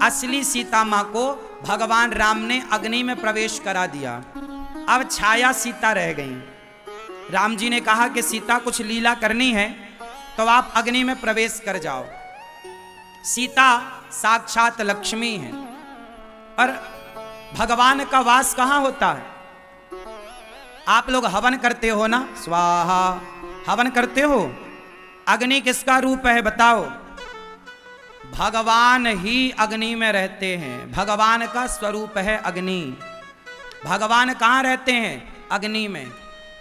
असली सीता माँ को भगवान राम ने अग्नि में प्रवेश करा दिया। अब छाया सीता रह गई। राम जी ने कहा कि सीता कुछ लीला करनी है तो आप अग्नि में प्रवेश कर जाओ। सीता साक्षात लक्ष्मी है और भगवान का वास कहाँ होता है? आप लोग हवन करते हो ना, स्वाहा हवन करते हो। अग्नि किसका रूप है बताओ? भगवान ही अग्नि में रहते हैं। भगवान का स्वरूप है अग्नि। भगवान कहाँ रहते हैं? अग्नि में।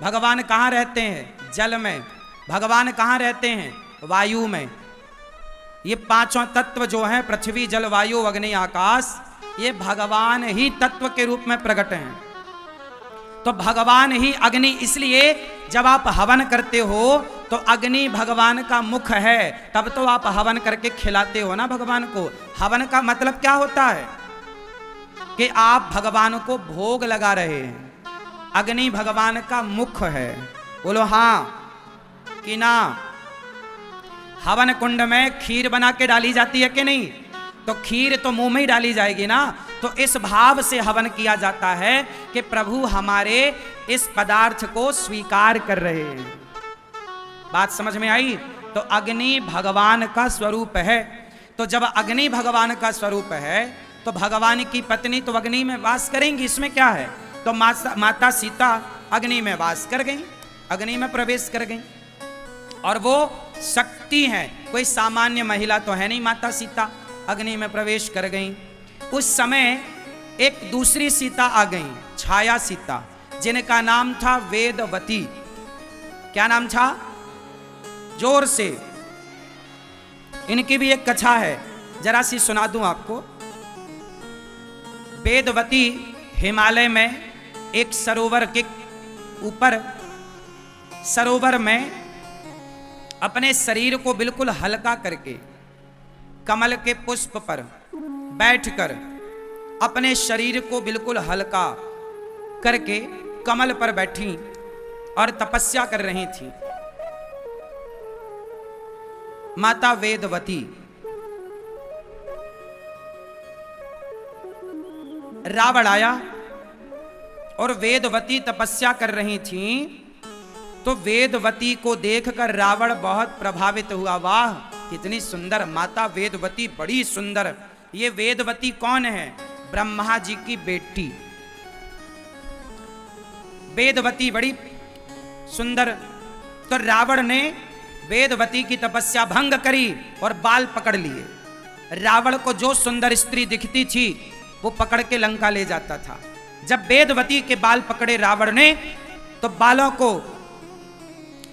भगवान कहाँ रहते हैं? जल में। भगवान कहाँ रहते हैं? वायु में। ये पांचों तत्व जो हैं, पृथ्वी जल वायु अग्नि आकाश, ये भगवान ही तत्व के रूप में प्रकट हैं। तो भगवान ही अग्नि, इसलिए जब आप हवन करते हो तो अग्नि भगवान का मुख है, तब तो आप हवन करके खिलाते हो ना भगवान को। हवन का मतलब क्या होता है? कि आप भगवान को भोग लगा रहे हैं। अग्नि भगवान का मुख है। बोलो हाँ कि ना? हवन कुंड में खीर बना के डाली जाती है कि नहीं? तो खीर तो मुंह में ही डाली जाएगी ना। तो इस भाव से हवन किया जाता है कि प्रभु हमारे इस पदार्थ को स्वीकार कर रहे हैं। बात समझ में आई? तो अग्नि भगवान का स्वरूप है। तो जब अग्नि भगवान का स्वरूप है तो भगवान की पत्नी तो अग्नि में वास करेंगी, इसमें क्या है? तो माता सीता अग्नि में वास कर गई, अग्नि में प्रवेश कर गई। और वो शक्ति है, कोई सामान्य महिला तो है नहीं। माता सीता अग्नि में प्रवेश कर गई। उस समय एक दूसरी सीता आ गई, छाया सीता, जिनका नाम था वेदवती। क्या नाम था? जोर से। इनकी भी एक कथा है, जरा सी सुना दूं आपको। वेदवती हिमालय में एक सरोवर के ऊपर, सरोवर में अपने शरीर को बिल्कुल हल्का करके कमल के पुष्प पर बैठकर अपने शरीर को बिल्कुल हल्का करके कमल पर बैठी और तपस्या कर रही थी माता वेदवती। रावण आया और वेदवती तपस्या कर रही थी, तो वेदवती को देखकर रावण बहुत प्रभावित हुआ। वाह कितनी सुंदर माता वेदवती, बड़ी सुंदर। ये वेदवती कौन है? ब्रह्मा जी की बेटी वेदवती, बड़ी सुंदर। तो रावण ने वेदवती की तपस्या भंग करी और बाल पकड़ लिए। रावण को जो सुंदर स्त्री दिखती थी वो पकड़ के लंका ले जाता था। जब वेदवती के बाल पकड़े रावण ने तो बालों को,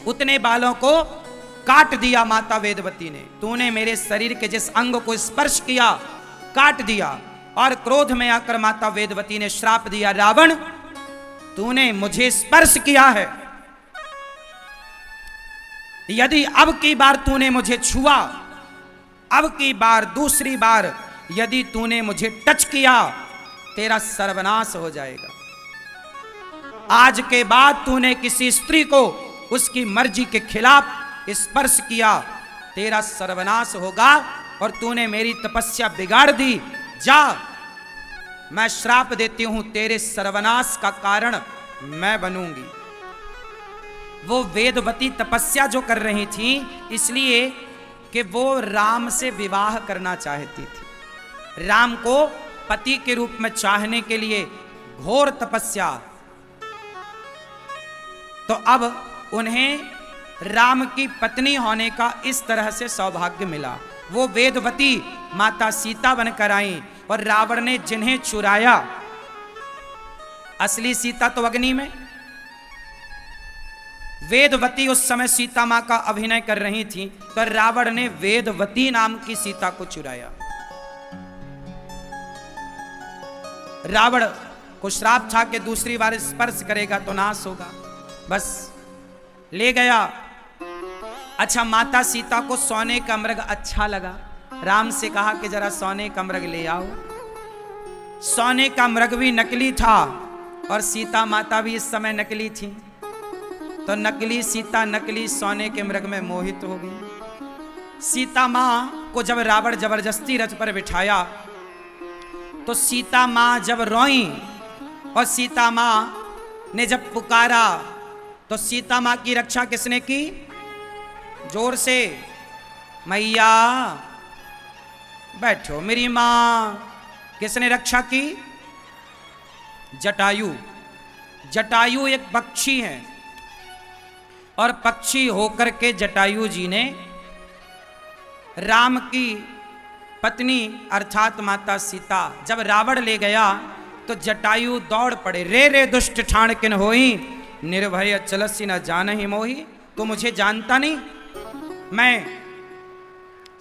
उतने बालों को काट दिया माता वेदवती ने। तूने मेरे शरीर के जिस अंग को स्पर्श किया काट दिया। और क्रोध में आकर माता वेदवती ने श्राप दिया, रावण तूने मुझे स्पर्श किया है, यदि अब की बार तूने मुझे छुआ, अब की बार दूसरी बार यदि तूने मुझे टच किया, तेरा सर्वनाश हो जाएगा। आज के बाद तूने किसी स्त्री को उसकी मर्जी के खिलाफ स्पर्श किया, तेरा सर्वनाश होगा। और तूने मेरी तपस्या बिगाड़ दी, जा मैं श्राप देती हूं, तेरे सर्वनाश का कारण मैं बनूंगी। वो वेदवती तपस्या जो कर रही थी इसलिए कि वो राम से विवाह करना चाहती थी। राम को पति के रूप में चाहने के लिए घोर तपस्या। तो अब उन्हें राम की पत्नी होने का इस तरह से सौभाग्य मिला। वो वेदवती माता सीता बनकर आई और रावण ने जिन्हें चुराया, असली सीता तो अग्नि में, वेदवती उस समय सीता मां का अभिनय कर रही थी, तो रावण ने वेदवती नाम की सीता को चुराया। रावण को श्राप था कि दूसरी बार स्पर्श करेगा तो नाश होगा, बस ले गया। अच्छा, माता सीता को सोने का मृग अच्छा लगा। राम से कहा कि जरा सोने का मृग ले आओ। सोने का मृग भी नकली था और सीता माता भी इस समय नकली थी। तो नकली सीता नकली सोने के मृग में मोहित हो गई। सीता मां को जब रावण जबरदस्ती रथ पर बिठाया तो सीता माँ जब रोई और सीता माँ ने जब पुकारा तो सीता माँ की रक्षा किसने की? जोर से, मैया बैठो मेरी माँ। किसने रक्षा की? जटायु। जटायु एक पक्षी है और पक्षी होकर के जटायु जी ने राम की पत्नी अर्थात माता सीता जब रावण ले गया तो जटायु दौड़ पड़े। रे रे दुष्ट ठाण किन होई, निर्भय चलसी न जानहि मोही। तो मुझे जानता नहीं, मैं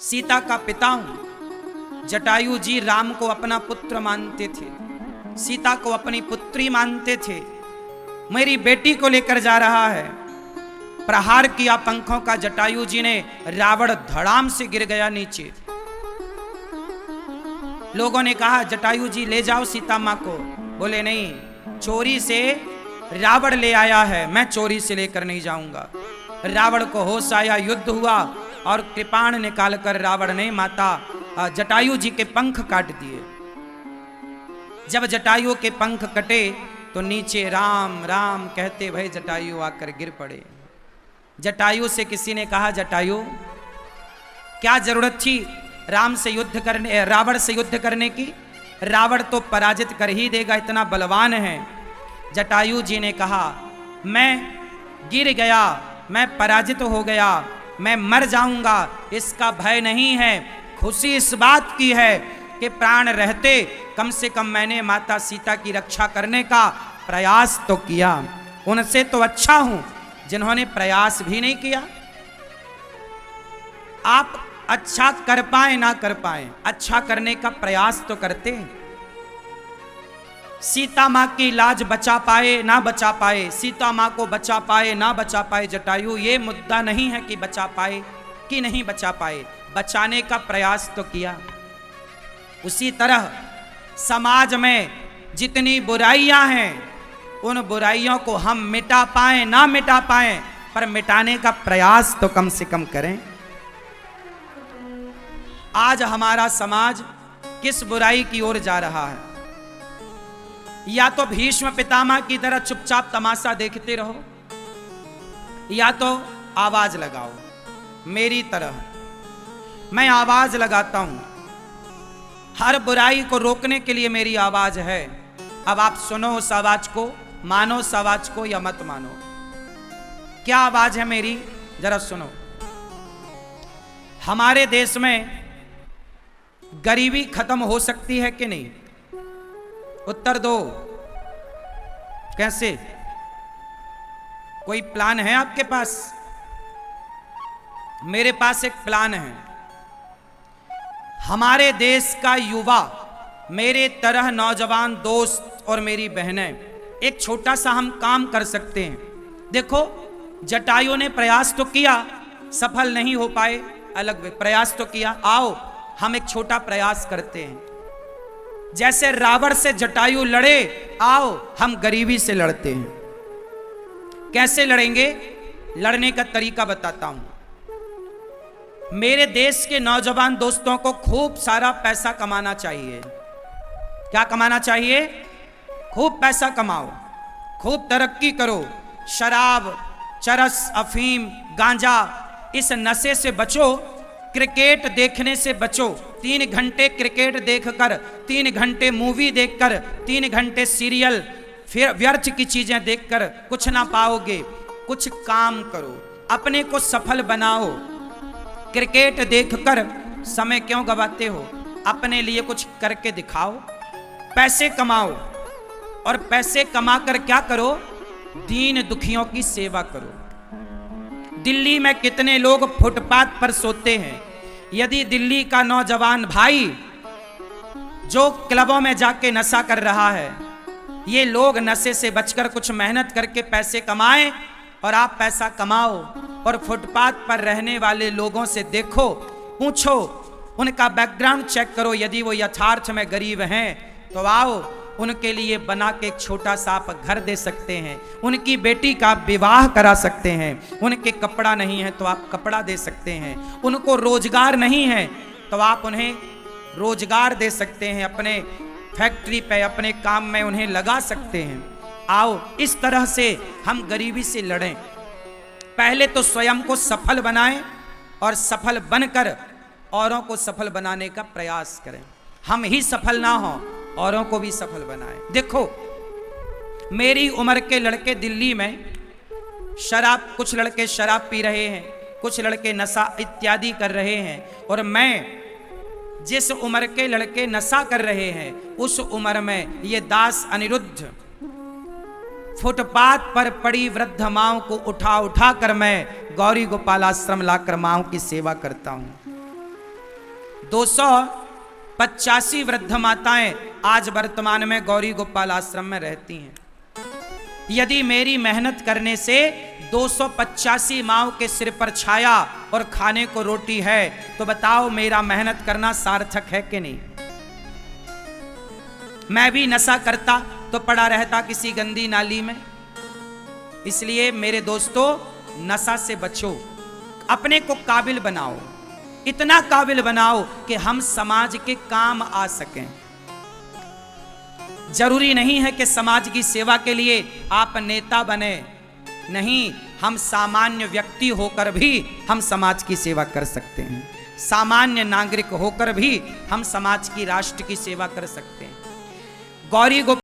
सीता का पिता हूं। जटायु जी राम को अपना पुत्र मानते थे, सीता को अपनी पुत्री मानते थे। मेरी बेटी को लेकर जा रहा है। प्रहार किया पंखों का जटायु जी ने, रावण धड़ाम से गिर गया नीचे। लोगों ने कहा जटायु जी ले जाओ सीता माँ को। बोले नहीं, चोरी से रावण ले आया है, मैं चोरी से लेकर नहीं जाऊंगा। रावण को होश आया, युद्ध हुआ और कृपाण निकालकर रावण ने माता जटायु जी के पंख काट दिए। जब जटायु के पंख कटे तो नीचे राम राम कहते भय जटायु आकर गिर पड़े। जटायु से किसी ने कहा, जटायु क्या जरूरत थी राम से युद्ध करने, रावण से युद्ध करने की? रावण तो पराजित कर ही देगा, इतना बलवान है। जटायु जी ने कहा, मैं गिर गया, मैं पराजित हो गया, मैं मर जाऊंगा, इसका भय नहीं है। खुशी इस बात की है कि प्राण रहते कम से कम मैंने माता सीता की रक्षा करने का प्रयास तो किया। उनसे तो अच्छा हूं जिन्होंने प्रयास भी नहीं किया। आप अच्छा कर पाए ना कर पाए, अच्छा करने का प्रयास तो करते हैं। सीता माँ की लाज बचा पाए ना बचा पाए, सीता माँ को बचा पाए ना बचा पाए जटायु, ये मुद्दा नहीं है कि बचा पाए कि नहीं बचा पाए, बचाने का प्रयास तो किया। उसी तरह समाज में जितनी बुराइयां हैं उन बुराइयों को हम मिटा पाए ना मिटा पाए, पर मिटाने का प्रयास तो कम से कम करें। आज हमारा समाज किस बुराई की ओर जा रहा है? या तो भीष्म पितामह की तरह चुपचाप तमाशा देखते रहो, या तो आवाज लगाओ मेरी तरह। मैं आवाज लगाता हूं, हर बुराई को रोकने के लिए मेरी आवाज है। अब आप सुनो उस आवाज को, मानो उस आवाज को या मत मानो। क्या आवाज है मेरी, जरा सुनो। हमारे देश में गरीबी खत्म हो सकती है कि नहीं? उत्तर दो। कैसे? कोई प्लान है आपके पास? मेरे पास एक प्लान है। हमारे देश का युवा, मेरे तरह नौजवान दोस्त और मेरी बहनें, एक छोटा सा हम काम कर सकते हैं। देखो, जटायु ने प्रयास तो किया, सफल नहीं हो पाए, अलग प्रयास तो किया। आओ हम एक छोटा प्रयास करते हैं। जैसे रावण से जटायु लड़े, आओ हम गरीबी से लड़ते हैं। कैसे लड़ेंगे? लड़ने का तरीका बताता हूं। मेरे देश के नौजवान दोस्तों को खूब सारा पैसा कमाना चाहिए। क्या कमाना चाहिए? खूब पैसा कमाओ, खूब तरक्की करो। शराब, चरस, अफीम, गांजा, इस नशे से बचो। क्रिकेट देखने से बचो। 3 घंटे क्रिकेट देखकर, 3 घंटे मूवी देखकर, 3 घंटे सीरियल, फिर व्यर्थ की चीजें देखकर कुछ ना पाओगे। कुछ काम करो, अपने को सफल बनाओ। क्रिकेट देखकर समय क्यों गवाते हो? अपने लिए कुछ करके दिखाओ, पैसे कमाओ। और पैसे कमाकर क्या करो? दीन दुखियों की सेवा करो। दिल्ली में कितने लोग फुटपाथ पर सोते हैं। यदि दिल्ली का नौजवान भाई जो क्लबों में जाके नशा कर रहा है, ये लोग नशे से बचकर कुछ मेहनत करके पैसे कमाएं और आप पैसा कमाओ और फुटपाथ पर रहने वाले लोगों से देखो, पूछो, उनका बैकग्राउंड चेक करो। यदि वो यथार्थ में गरीब हैं तो आओ उनके लिए बना के एक छोटा सा आप घर दे सकते हैं। उनकी बेटी का विवाह करा सकते हैं। उनके कपड़ा नहीं है तो आप कपड़ा दे सकते हैं। उनको रोजगार नहीं है तो आप उन्हें रोजगार दे सकते हैं। अपने फैक्ट्री पे अपने काम में उन्हें लगा सकते हैं। आओ इस तरह से हम गरीबी से लड़ें। पहले तो स्वयं को सफल बनाएं और सफल बनकर औरों को सफल बनाने का प्रयास करें। हम ही सफल ना हो, औरों को भी सफल बनाएं। देखो मेरी उम्र के लड़के दिल्ली में कुछ लड़के शराब पी रहे हैं, कुछ लड़के नशा इत्यादि कर रहे हैं, और मैं जिस उम्र के लड़के नशा कर रहे हैं उस उम्र में ये दास अनिरुद्ध फुटपाथ पर पड़ी वृद्ध माओं को उठा उठा कर मैं गौरी गोपाल आश्रम लाकर माओं की सेवा करता हूं। 285 वृद्ध माताएं आज वर्तमान में गौरी गोपाल आश्रम में रहती हैं। यदि मेरी मेहनत करने से 285 माओं के सिर पर छाया और खाने को रोटी है, तो बताओ मेरा मेहनत करना सार्थक है कि नहीं? मैं भी नशा करता तो पड़ा रहता किसी गंदी नाली में। इसलिए मेरे दोस्तों, नशा से बचो, अपने को काबिल बनाओ, इतना काबिल बनाओ कि हम समाज के काम आ सकें। जरूरी नहीं है कि समाज की सेवा के लिए आप नेता बने, नहीं, हम सामान्य व्यक्ति होकर भी हम समाज की सेवा कर सकते हैं। सामान्य नागरिक होकर भी हम समाज की, राष्ट्र की सेवा कर सकते हैं। गौरी